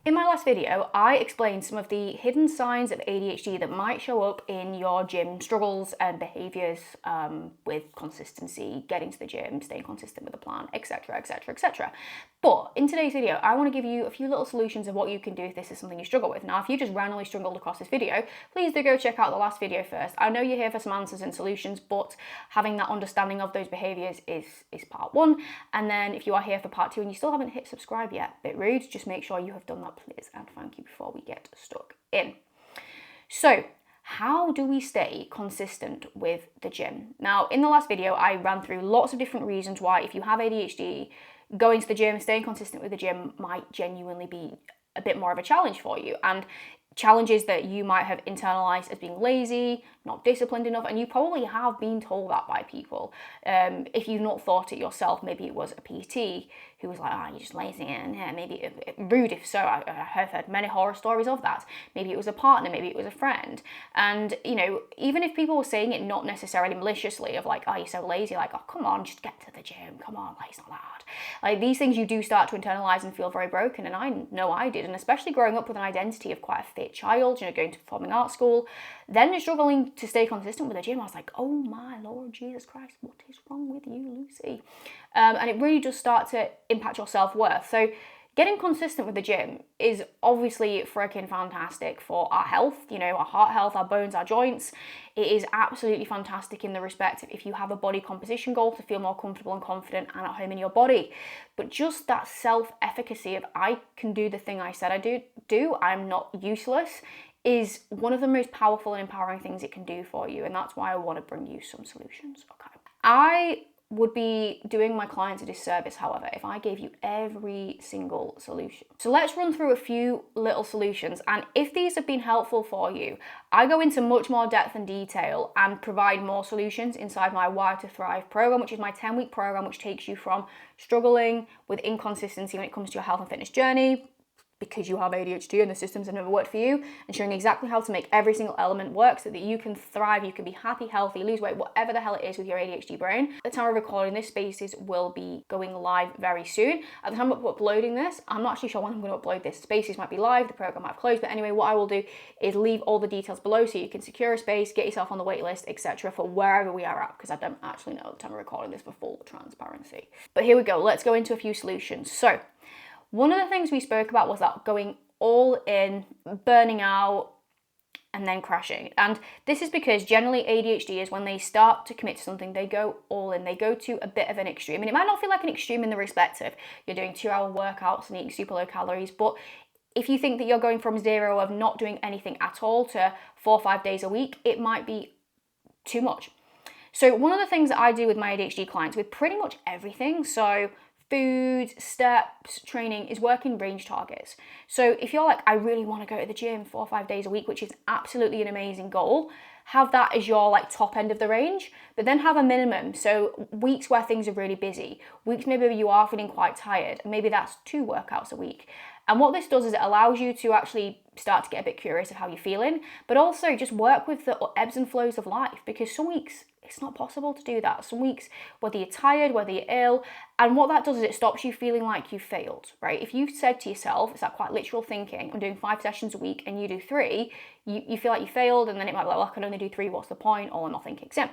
In my last video, I explained some of the hidden signs of ADHD that might show up in your gym struggles and behaviors with consistency, getting to the gym, staying consistent with the plan, etc, etc, etc. But in today's video, I want to give you a few little solutions of what you can do if this is something you struggle with. Now, if you just randomly stumbled across this video, please do go check out the last video first. I know you're here for some answers and solutions, but having that understanding of those behaviors is part one. And then if you are here for part two and you still haven't hit subscribe yet, bit rude, just make sure you have done that, please, and thank you before we get stuck in. So, how do we stay consistent with the gym? Now, in the last video, I ran through lots of different reasons why, if you have ADHD, going to the gym, staying consistent with the gym might genuinely be a bit more of a challenge for you. And challenges that you might have internalized as being lazy, not disciplined enough, and you probably have been told that by people. If you've not thought it yourself, maybe it was a PT who was like, oh, you're just lazy, and yeah, maybe rude if so. I've heard many horror stories of that. Maybe it was a partner, maybe it was a friend. And, you know, even if people were saying it not necessarily maliciously of like, oh, you're so lazy, like, oh, come on, just get to the gym, come on, like, it's not that hard. Like, these things you do start to internalize and feel very broken, and I know I did, and especially growing up with an identity of quite a fit child, you know, going to performing arts school, then struggling to stay consistent with the gym. I was like, oh my Lord Jesus Christ, what is wrong with you, Lucy? And it really does start to impact your self-worth. So getting consistent with the gym is obviously freaking fantastic for our health, you know, our heart health, our bones, our joints. It is absolutely fantastic in the respect of if you have a body composition goal to feel more comfortable and confident and at home in your body. But just that self-efficacy of I can do the thing I said I do, I'm not useless, is one of the most powerful and empowering things it can do for you. And that's why I want to bring you some solutions. Okay. I would be doing my clients a disservice, however, if I gave you every single solution. So let's run through a few little solutions, and if these have been helpful for you, I go into much more depth and detail and provide more solutions inside my Wired to Thrive program, which is my 10-week program, which takes you from struggling with inconsistency when it comes to your health and fitness journey, because you have ADHD and the systems have never worked for you, and showing exactly how to make every single element work so that you can thrive, you can be happy, healthy, lose weight, whatever the hell it is with your ADHD brain. At the time of recording this, Spaces will be going live very soon. At the time of uploading this, I'm not actually sure when I'm going to upload this. Spaces might be live, the program might have closed, but anyway, what I will do is leave all the details below so you can secure a space, get yourself on the wait list, etc. for wherever we are at, because I don't actually know at the time of recording this for full transparency. But here we go, let's go into a few solutions. So, one of the things we spoke about was that going all in, burning out, and then crashing. And this is because generally ADHD is when they start to commit to something, they go all in, they go to a bit of an extreme. And it might not feel like an extreme in the respect of you're doing 2-hour workouts and eating super low calories, but if you think that you're going from zero of not doing anything at all to 4 or 5 days a week, it might be too much. So one of the things that I do with my ADHD clients with pretty much everything, so food, steps, training, is working range targets. So if you're like, I really want to go to the gym 4 or 5 days a week, which is absolutely an amazing goal, have that as your like top end of the range, but then have a minimum. So weeks where things are really busy, weeks maybe you are feeling quite tired, and maybe that's 2 workouts a week. And what this does is it allows you to actually start to get a bit curious of how you're feeling, but also just work with the ebbs and flows of life, because some weeks it's not possible to do that. Some weeks, whether you're tired, whether you're ill, and what that does is it stops you feeling like you failed, right? If you've said to yourself, it's that quite literal thinking, I'm doing 5 sessions a week and you do 3, you feel like you failed, and then it might be like, well, I can only do 3, what's the point? Or nothing kicks in.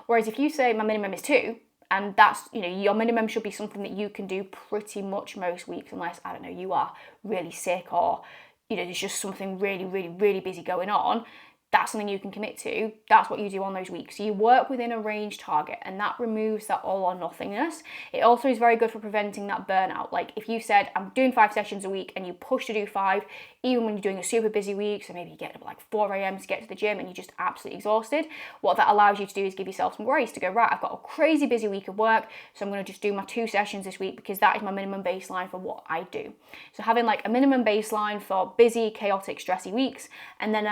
Whereas if you say my minimum is 2, and that's, you know, your minimum should be something that you can do pretty much most weeks, unless, I don't know, you are really sick or, you know, there's just something really, really, really busy going on. That's something you can commit to. That's what you do on those weeks. So you work within a range target, and that removes that all or nothingness. It also is very good for preventing that burnout. Like if you said, I'm doing 5 sessions a week, and you push to do 5, even when you're doing a super busy week, so maybe you get up at like 4 a.m. to get to the gym and you're just absolutely exhausted, what that allows you to do is give yourself some grace to go, right, I've got a crazy busy week of work, so I'm going to just do my 2 sessions this week because that is my minimum baseline for what I do. So having like a minimum baseline for busy, chaotic, stressy weeks, and then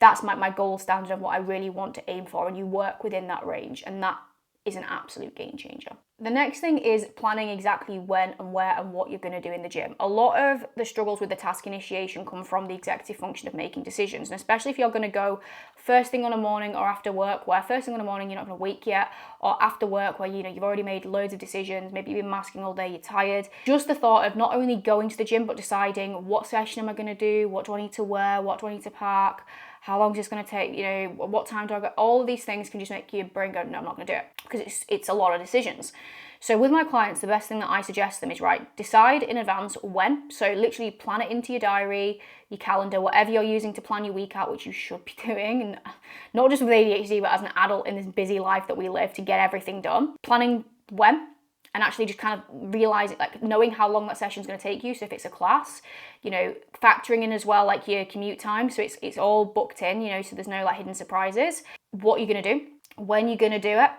that's my gold standard of what I really want to aim for, and you work within that range, and that is an absolute game changer. The next thing is planning exactly when and where and what you're going to do in the gym. A lot of the struggles with the task initiation come from the executive function of making decisions, and especially if you're going to go first thing on a morning or after work, where first thing on a morning you're not going to wake yet, or after work where you've already made loads of decisions, maybe you've been masking all day, you're tired. Just the thought of not only going to the gym but deciding what session am I going to do, what do I need to wear, what do I need to pack, how long is this going to take, what time do I go? All of these things can just make your brain go, no, I'm not going to do it, because it's a lot of decisions. So with my clients, the best thing that I suggest them is, right, decide in advance when. So literally plan it into your diary, your calendar, whatever you're using to plan your week out, which you should be doing, and not just with ADHD, but as an adult in this busy life that we live, to get everything done. Planning when, and actually just kind of realize it, like knowing how long that session's going to take you. So if it's a class, factoring in as well, like your commute time. So it's all booked in, so there's no like hidden surprises. What you're going to do, when you're going to do it,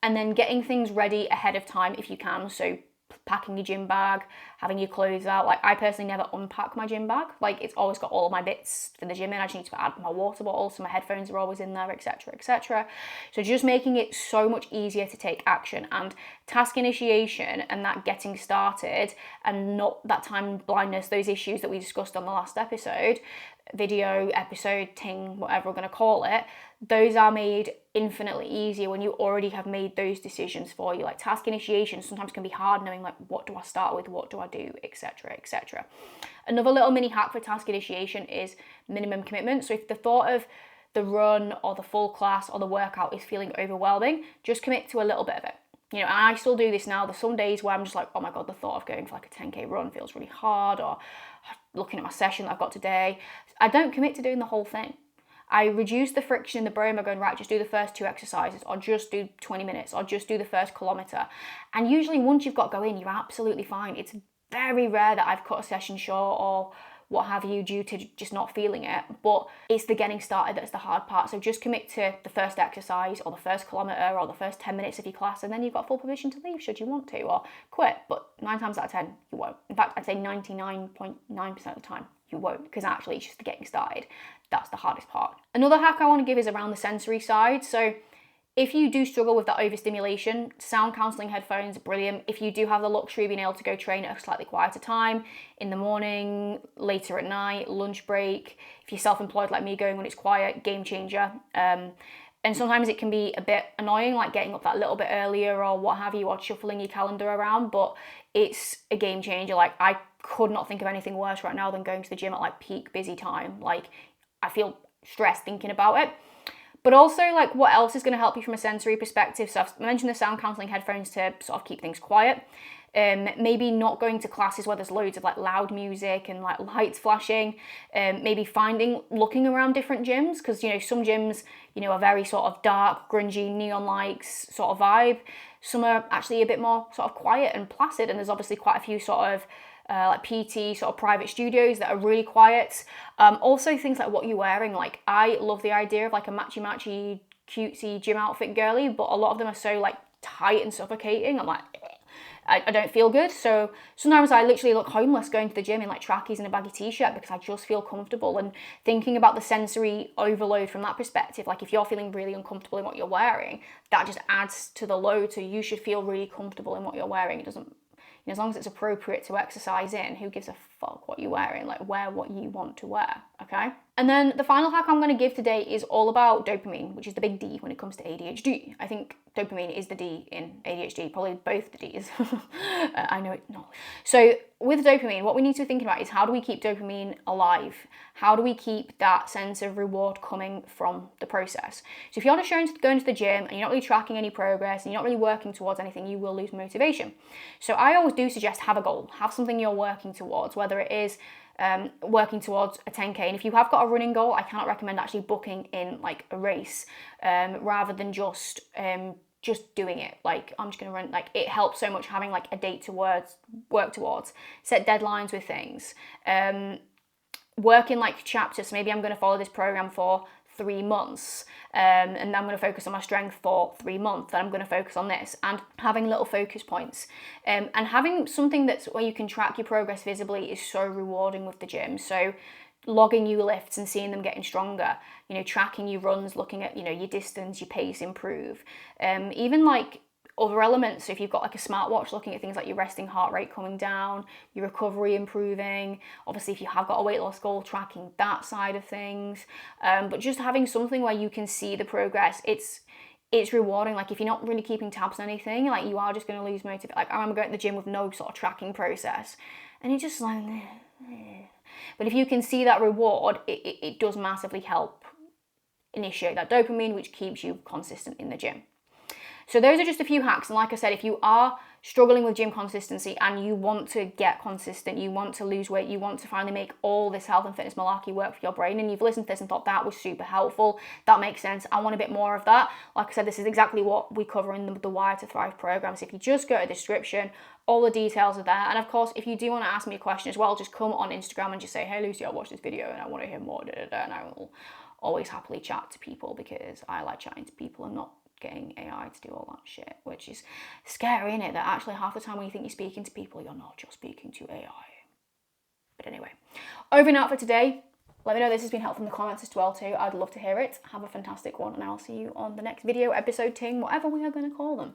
and then getting things ready ahead of time if you can. So packing your gym bag, having your clothes out. Like I personally never unpack my gym bag. Like it's always got all of my bits for the gym in. I just need to add my water bottle, so my headphones are always in there, etc., etc. So just making it so much easier to take action, and task initiation and that getting started, and not that time blindness, those issues that we discussed on the last episode, video episode, ting, whatever we're going to call it, those are made infinitely easier when you already have made those decisions for you. Like task initiation sometimes can be hard, knowing like what do I start with, what do I do, etc., etc. Another little mini hack for task initiation is minimum commitment. So if the thought of the run or the full class or the workout is feeling overwhelming, just commit to a little bit of it. And I still do this now. There's some days where I'm just like, oh my God, the thought of going for like a 10K run feels really hard, or looking at my session that I've got today. I don't commit to doing the whole thing. I reduce the friction in the brain by going, right, just do the first 2 exercises, or just do 20 minutes, or just do the first kilometre. And usually once you've got going, you're absolutely fine. It's very rare that I've cut a session short or what have you due to just not feeling it, but it's the getting started that's the hard part. So just commit to the first exercise or the first kilometre or the first 10 minutes of your class, and then you've got full permission to leave should you want to, or quit. But 9 times out of 10 you won't. In fact, I'd say 99.9% of the time you won't, because actually it's just the getting started that's the hardest part. Another hack I want to give is around the sensory side. So if you do struggle with that overstimulation, sound counselling headphones are brilliant. If you do have the luxury of being able to go train at a slightly quieter time, in the morning, later at night, lunch break, if you're self-employed like me, going when it's quiet, game changer. And sometimes it can be a bit annoying, like getting up that little bit earlier or what have you, or shuffling your calendar around, but it's a game changer. Like I could not think of anything worse right now than going to the gym at like peak busy time. Like I feel stressed thinking about it. But also, like, what else is going to help you from a sensory perspective? So I've mentioned the sound counselling headphones to sort of keep things quiet. Maybe not going to classes where there's loads of like loud music and like lights flashing. Maybe looking around different gyms, because some gyms are very sort of dark, grungy, neon lights sort of vibe. Some are actually a bit more sort of quiet and placid, and there's obviously quite a few sort of like PT sort of private studios that are really quiet. Also things like what you're wearing. Like I love the idea of like a matchy cutesy gym outfit girly, but a lot of them are so like tight and suffocating. I'm like, I don't feel good. So sometimes I literally look homeless going to the gym in like trackies and a baggy t-shirt, because I just feel comfortable. And thinking about the sensory overload from that perspective, like if you're feeling really uncomfortable in what you're wearing, that just adds to the load. So you should feel really comfortable in what you're wearing. It doesn't, as long as it's appropriate to exercise in, who gives a fuck what you're wearing? Like wear what you want to wear, okay? And then the final hack I'm going to give today is all about dopamine, which is the big D when it comes to ADHD. I think dopamine is the D in ADHD, probably both the Ds. I know it's not. So with dopamine, what we need to be thinking about is, how do we keep dopamine alive? How do we keep that sense of reward coming from the process? So if you're not going to the gym and you're not really tracking any progress and you're not really working towards anything, you will lose motivation. So I always do suggest have a goal, have something you're working towards, whether it is working towards a 10K. And if you have got a running goal, I cannot recommend actually booking in like a race rather than just doing it. Like I'm just gonna run. Like it helps so much having like a date to work towards, set deadlines with things, work in like chapters. So maybe I'm gonna follow this program for 3 months, and I'm going to focus on my strength for 3 months, and I'm going to focus on this, and having little focus points, and having something that's where you can track your progress visibly is so rewarding with the gym. So logging your lifts and seeing them getting stronger, tracking your runs, looking at your distance, your pace improve, even like other elements. So if you've got like a smartwatch, looking at things like your resting heart rate coming down, your recovery improving. Obviously, if you have got a weight loss goal, tracking that side of things. But just having something where you can see the progress, it's rewarding. Like if you're not really keeping tabs on anything, like you are just going to lose motivation. Like I remember going to the gym with no sort of tracking process, and it's just like, but if you can see that reward, it does massively help initiate that dopamine, which keeps you consistent in the gym. So those are just a few hacks. And like I said, if you are struggling with gym consistency and you want to get consistent, you want to lose weight, you want to finally make all this health and fitness malarkey work for your brain, and you've listened to this and thought that was super helpful, that makes sense, I want a bit more of that. Like I said, this is exactly what we cover in the Wire to Thrive program. So if you just go to the description, all the details are there. And of course, if you do want to ask me a question as well, just come on Instagram and just say, hey Lucy, I watched this video and I want to hear more, and I will always happily chat to people, because I like chatting to people and not getting AI to do all that shit, which is scary, isn't it? That actually half the time when you think you're speaking to people, you're not, just speaking to AI. But anyway, over and out for today. Let me know if this has been helpful in the comments as well too. I'd love to hear it. Have a fantastic one, and I'll see you on the next video, episode ting, whatever we are going to call them.